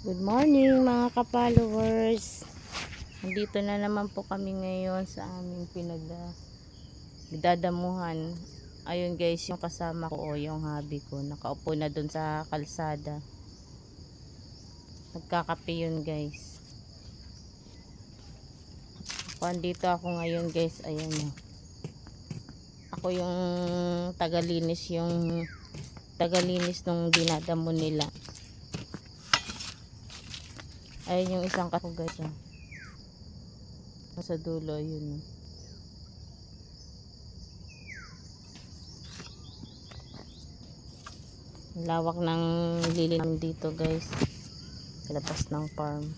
Good morning mga ka-followers. Nandito na naman po kami ngayon sa aming pinagdadamuhan. Ayun guys, yung kasama ko o yung hubby ko nakaupo na dun sa kalsada. Nagkakape yun guys. Andito ako ngayon guys. Ayan o. Ako yung tagalinis nung dinadamo nila. Ayun yung isang kato guys. Sa dulo yun. Lawak ng lilim dito guys. Labas ng farm.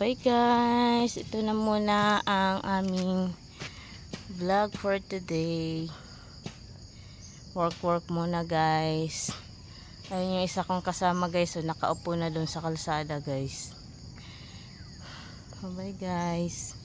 Bye guys, ito na muna ang aming vlog for today. Work muna guys. Ayun yung isa kong kasama guys, so nakaupo na dun sa kalsada guys. Bye guys.